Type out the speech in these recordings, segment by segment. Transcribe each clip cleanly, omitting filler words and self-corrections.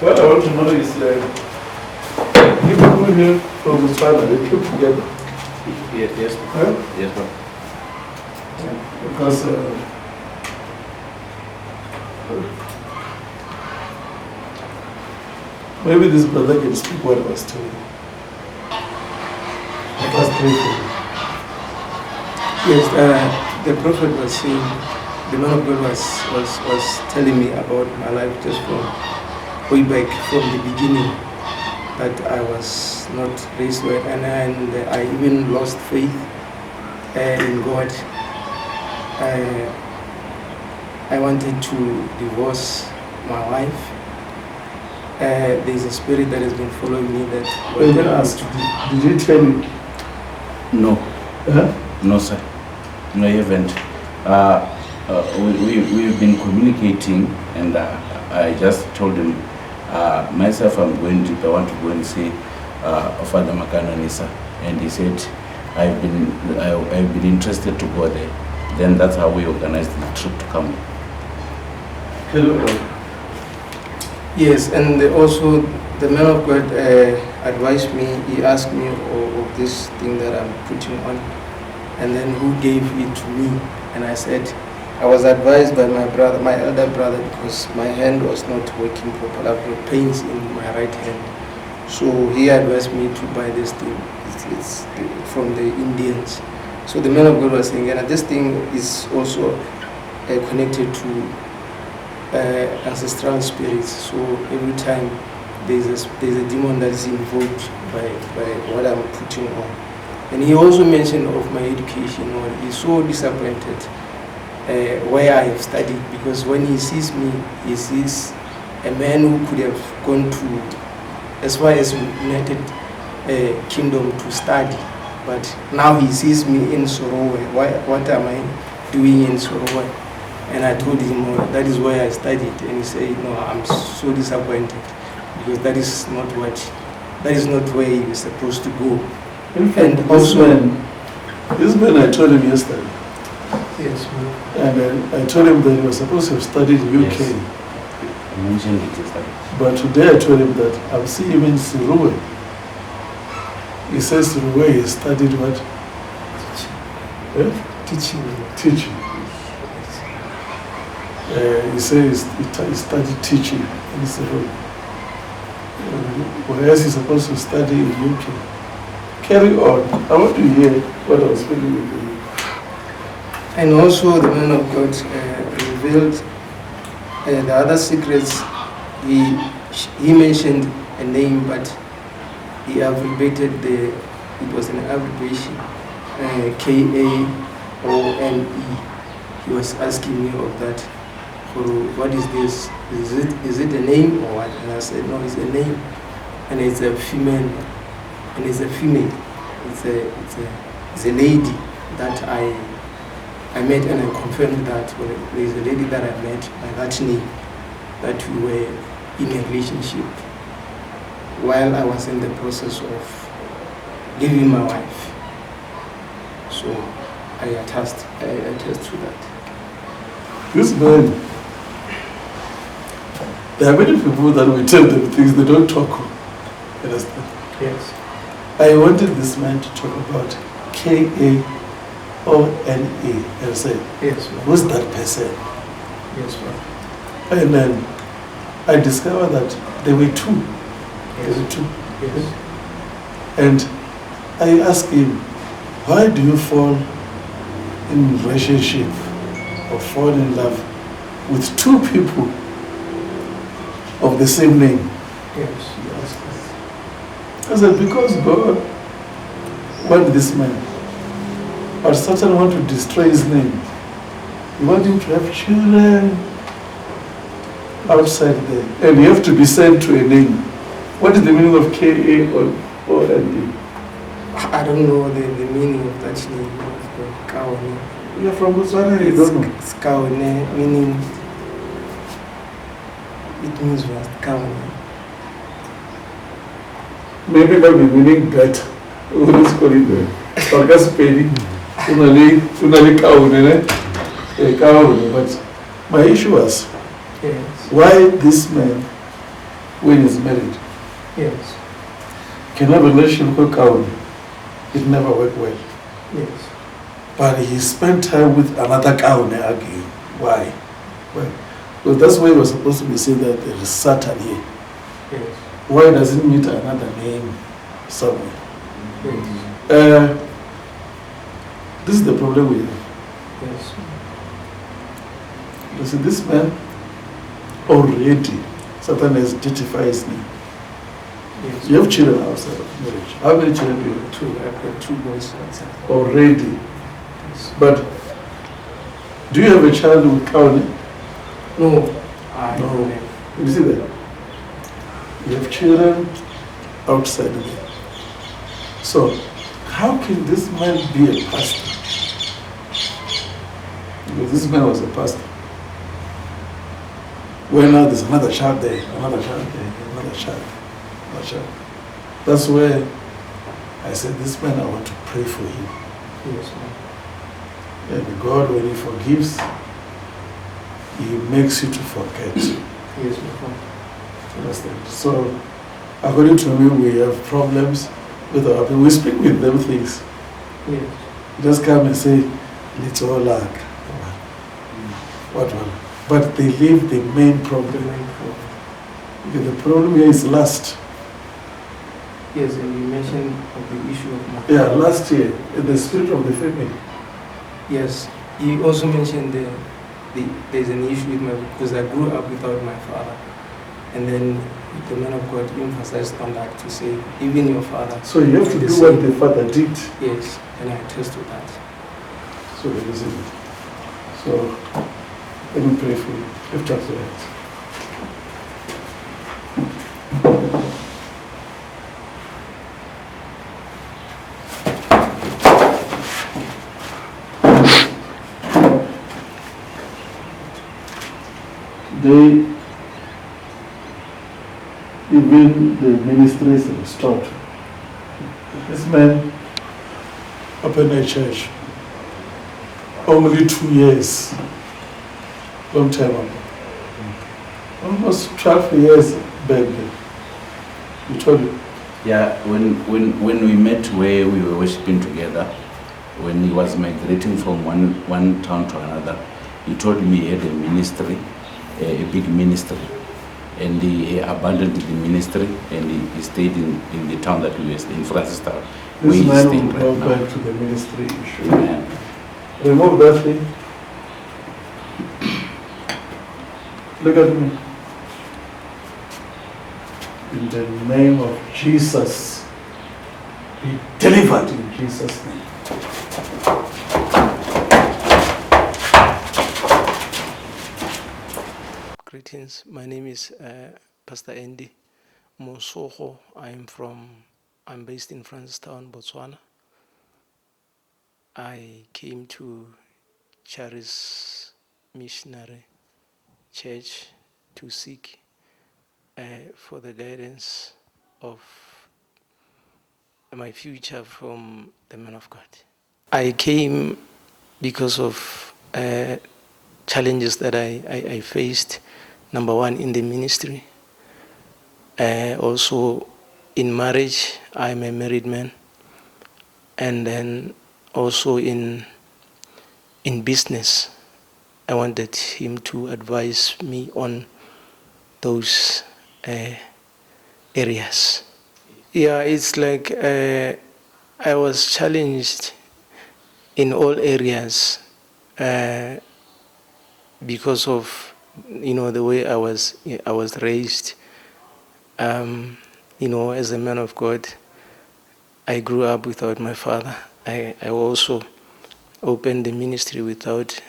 What I want to know is people here from the father, they keep together. Yes. Huh? Yes, sir. Because maybe this brother can speak what I was telling you. I must pray for you. Yes, the prophet was saying, the man of God was telling me about my life just from way back, from the beginning, that I was not raised well, and I even lost faith in God. I wanted to divorce my wife. There's a spirit that has been following me that... Well, then ask, did he tell you? No. Huh? No, sir. No, you haven't. We've been communicating, and I just told him, myself, I want to go and see Father Makananisa, and he said, I've been interested to go there. Then that's how we organized the trip to come. Hello. Yes, and also the man of God advised me, he asked me of this thing that I'm putting on, and then who gave it to me, and I said, I was advised by my brother, my elder brother, because my hand was not working properly. I've got pains in my right hand. So he advised me to buy this thing. It's from the Indians. So the man of God was saying, and this thing is also connected to ancestral spirits. So every time there's a demon that is involved by what I'm putting on. And he also mentioned of my education, or he's so disappointed where I have studied, because when he sees me, he sees a man who could have gone to as far as United Kingdom to study, but now he sees me in Sorowe. What am I doing in Sorowe? And I told him, oh, that is where I studied, and he said, no, I'm so disappointed, because that is not where he is supposed to go. In fact, And also, this man, I told him yesterday. yes, And I told him that he was supposed to have studied in UK. Yes. I mentioned it yesterday. But today I told him that I'll see him in Sirue. He says Sirue he studied what? Teaching. He says he studied teaching in Sirue. Whereas he's supposed to study in UK. Carry on. I want to hear what I was speaking with you. and also the man of God revealed the other secrets. He mentioned a name, but he abbreviated it was an abbreviation, K-A-O-N-E. He was asking me of that. What is this? Is it a name or what? And I said, no, it's a name, and it's a female, and it's a female. It's a lady that I met, and I confirmed that there is a lady that I met by that name, that we were in a relationship while I was in the process of giving my wife. So I attest to that. This man, there are many people that we tell them things they don't talk on. Understand? Yes. I wanted this man to talk about K-A-O-N-E and say, Yes, ma'am. who's that person? Yes, ma'am. And then I discovered that there were two. There were two. Yes. And I asked him, why do you fall in relationship or fall in love with two people of the same name? Yes. I said, because God wanted this man, but Satan wanted to destroy his name. He wanted him to have children outside there, and you have to be sent to a name. What is the meaning of K-A-O-N-E? I don't know the meaning of that name. Kaone. You're from Botswana, you don't know. It's Kaone, meaning, it means what? Kaone. Maybe that will be meaning that. What is called it? Parkaspedi. Unali kaune. But my issue was, Yes. why this man when he's married. Yes. Can have a relationship with Kaun. It never worked well. Yes. But he spent time with another Kaun again. Why? Well, because that's why he was supposed to be saying that there is Satan here. Yes. Why doesn't he meet another name somewhere? Yes. This is the problem we have. Yes. You see, this man already, Satan has identified his name. Yes. You have children outside of marriage. How many children do you have? Two. I've got 2 boys outside. Already. Yes. But do you have a child with Kaune? No. I No. don't have. You see that? You have children outside of it. So, how can this man be a pastor? Because this man was a pastor. Well, now there's another child there, another child there, another child, another child. That's where I said, this man, I want to pray for him. Yes, ma'am. And God, when he forgives, he makes you to forget. Yes, ma'am. Understand? So, according to me, we have problems with our people. We speak with them things. Yes. Just come and say, little lack. What one? But they leave the main problem. Because the problem here is lust. Yes, and you mentioned of the issue of Makananisa. Yeah, last year, in the spirit of the family. Yes. You also mentioned there's an issue with because I grew up without my father. And then the man of God emphasized on that to say, even your father. So you have to did do the what same. the father did. Yes, and I attest to that. So that is it. So let me pray for you. Lift up your hands. Today, even the ministry is restored. This man opened a church only 2 years, long time ago. Almost 12 years back then. You told me. Yeah, when we met where we were worshiping together, when he was migrating from one town to another, he told me he had a ministry, a big ministry. And he abandoned the ministry and he stayed in the town that we were in Francistown. This man will right go now. back to the ministry issue. Amen. Remove that thing. Look at me. In the name of Jesus, be delivered in Jesus' name. Greetings. My name is Pastor Andy Mosoho. I'm based in Francistown, Botswana. I came to Charis Missionary Church to seek for the guidance of my future from the man of God. I came because of challenges that I faced. Number one, in the ministry. Also, in marriage, I'm a married man. And then also in business, I wanted him to advise me on those areas. Yeah, it's like I was challenged in all areas because of the way I was raised. As a man of God, I grew up without my father. I also opened the ministry without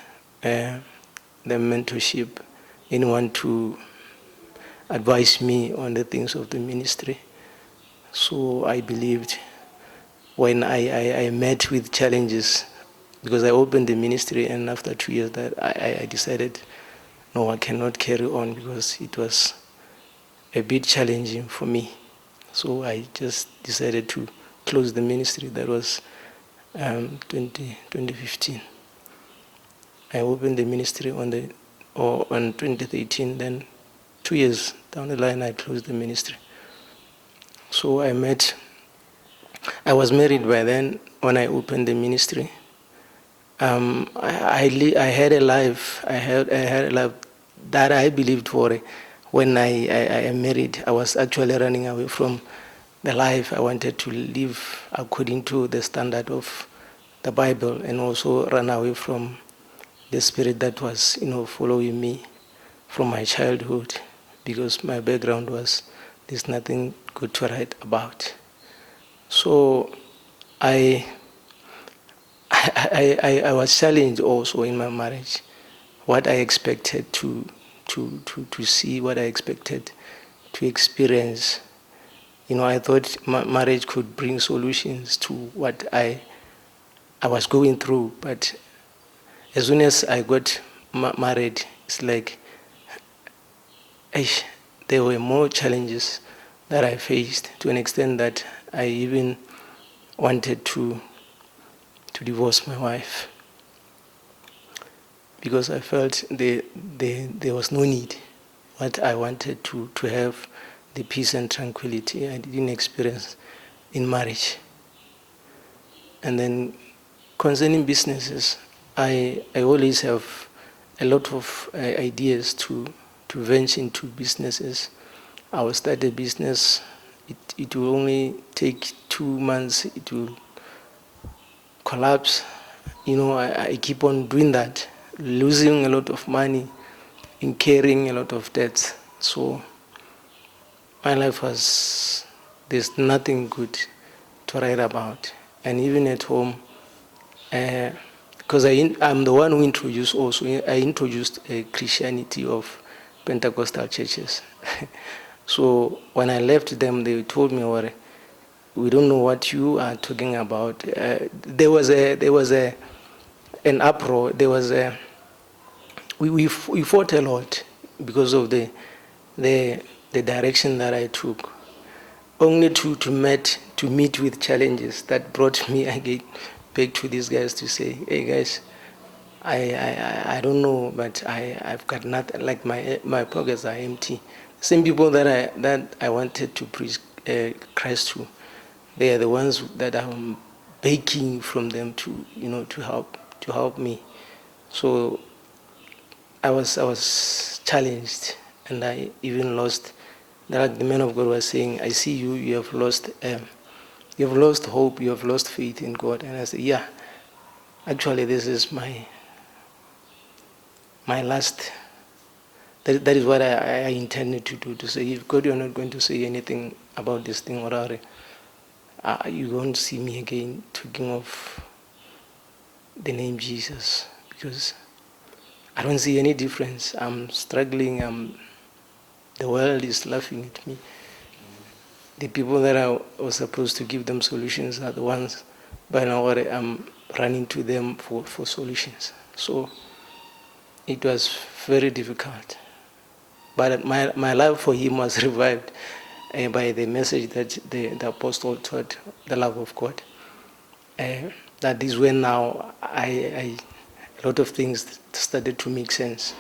the mentorship, anyone to advise me on the things of the ministry. So I believed when I met with challenges, because I opened the ministry, and after 2 years that I decided, no, I cannot carry on because it was a bit challenging for me. So I just decided to close the ministry. That was 2015. I opened the ministry on 2013. Then 2 years down the line I closed the ministry. So I was married by then when I opened the ministry. I had a life. I had a life that I believed for. When I married, I was actually running away from the life I wanted to live according to the standard of the Bible, and also run away from the spirit that was, following me from my childhood, because my background was there's nothing good to write about. So I was challenged also in my marriage, what I expected to see, what I expected to experience. I thought marriage could bring solutions to what I was going through, but as soon as I got married, it's like there were more challenges that I faced, to an extent that I even wanted to divorce my wife, because I felt there was no need. What I wanted to have, the peace and tranquility, I didn't experience in marriage. And then concerning businesses, I always have a lot of ideas to venture into businesses. I will start a business. It will only take 2 months. It will collapse. I keep on doing that, losing a lot of money, incurring a lot of debts. So my life there's nothing good to write about. And even at home, because I'm the one who introduced a Christianity of Pentecostal churches. So when I left them, they told me, "Well, we don't know what you are talking about." There was an uproar. We fought a lot because of the direction that I took, only to meet with challenges that brought me again back to these guys to say, "Hey guys, I don't know, but I've got nothing. Like my pockets are empty." Same people that I wanted to preach Christ to, they are the ones that I'm begging from them to help me. So I was challenged, and I even lost. Like the man of God was saying, "I see you have lost hope, you have lost faith in God." And I said, "Yeah, actually this is my last." That is what I intended to do, to say, if God, you're not going to say anything about this thing, or you won't see me again talking of the name Jesus, because I don't see any difference. I'm struggling. The world is laughing at me. The people that I was supposed to give them solutions are the ones by now I'm running to them for solutions. So it was very difficult. But my love for him was revived by the message that the apostle taught, the love of God. That is when now a lot of things started to make sense.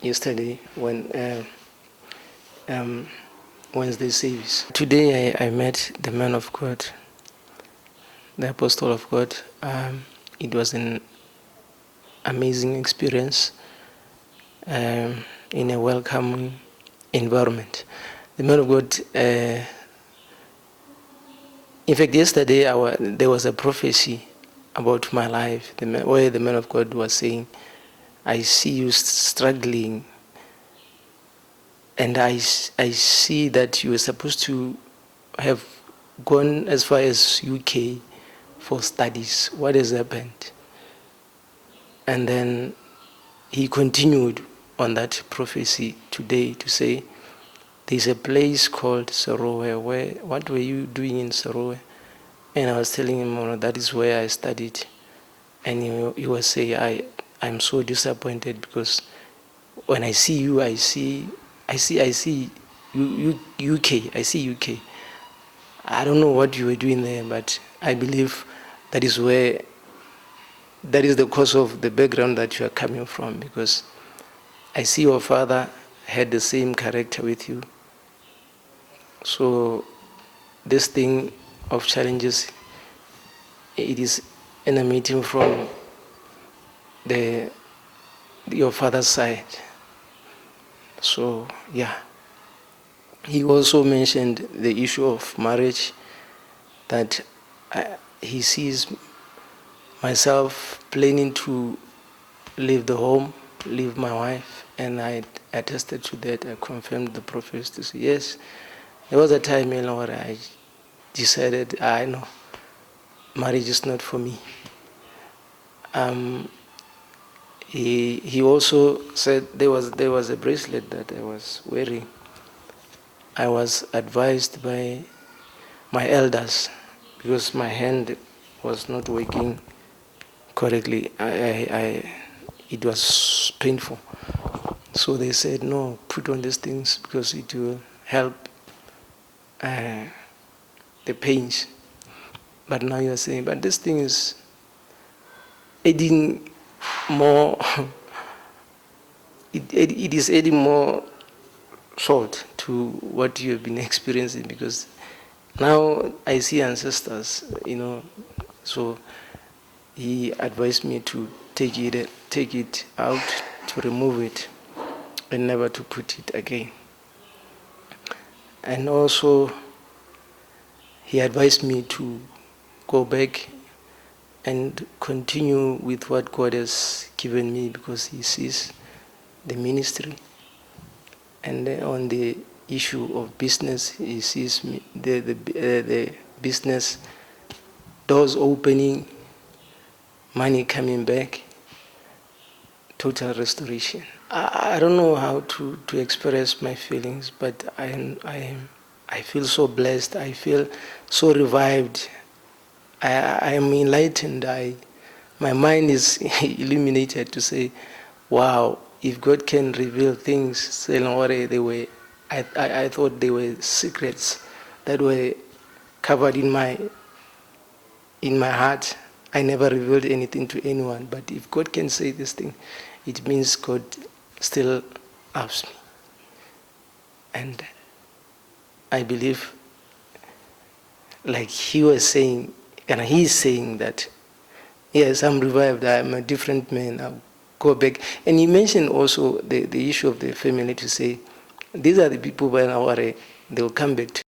Yesterday, when Wednesday service. Today I met the man of God, the apostle of God. It was an amazing experience in a welcoming environment. The man of God, in fact, yesterday there was a prophecy about my life, where the man of God was saying, "I see you struggling, and I see that you were supposed to have gone as far as UK for studies. What has happened?" And then he continued on that prophecy today to say, "There's a place called Serowe. What were you doing in Serowe?" And I was telling him, "Oh, that is where I studied." And he was saying, I'm so disappointed, because when I see you, I see UK. I see UK. I don't know what you were doing there, but I believe that is the cause of the background that you are coming from, because I see your father had the same character with you. So this thing of challenges, it is emanating from your father's side. So yeah. He also mentioned the issue of marriage, that he sees myself planning to leave the home, leave my wife, and I attested to that. I confirmed the Prophetess to say, yes, there was a time where I decided, I know, marriage is not for me. He also said there was a bracelet that I was wearing. I was advised by my elders, because my hand was not working correctly. It was painful. So they said, no, put on these things because it will help the pains. But now you're saying, but this thing is adding more, it is adding more salt to what you have been experiencing, because now I see ancestors, so he advised me to take it out, to remove it, and never to put it again. And also, he advised me to go back and continue with what God has given me, because he sees the ministry. And then on the issue of business, he sees me, the business doors opening, money coming back, total restoration. I don't know how to express my feelings, but I feel so blessed. I feel so revived. I am enlightened. My mind is illuminated to say, wow, if God can reveal things, I thought they were secrets that were covered in my heart. I never revealed anything to anyone. But if God can say this thing, it means God still loves me. And I believe, like he was saying, and he's saying that, yes, I'm revived, I'm a different man, I'll go back. And he mentioned also the issue of the family, to say, these are the people when they'll come back to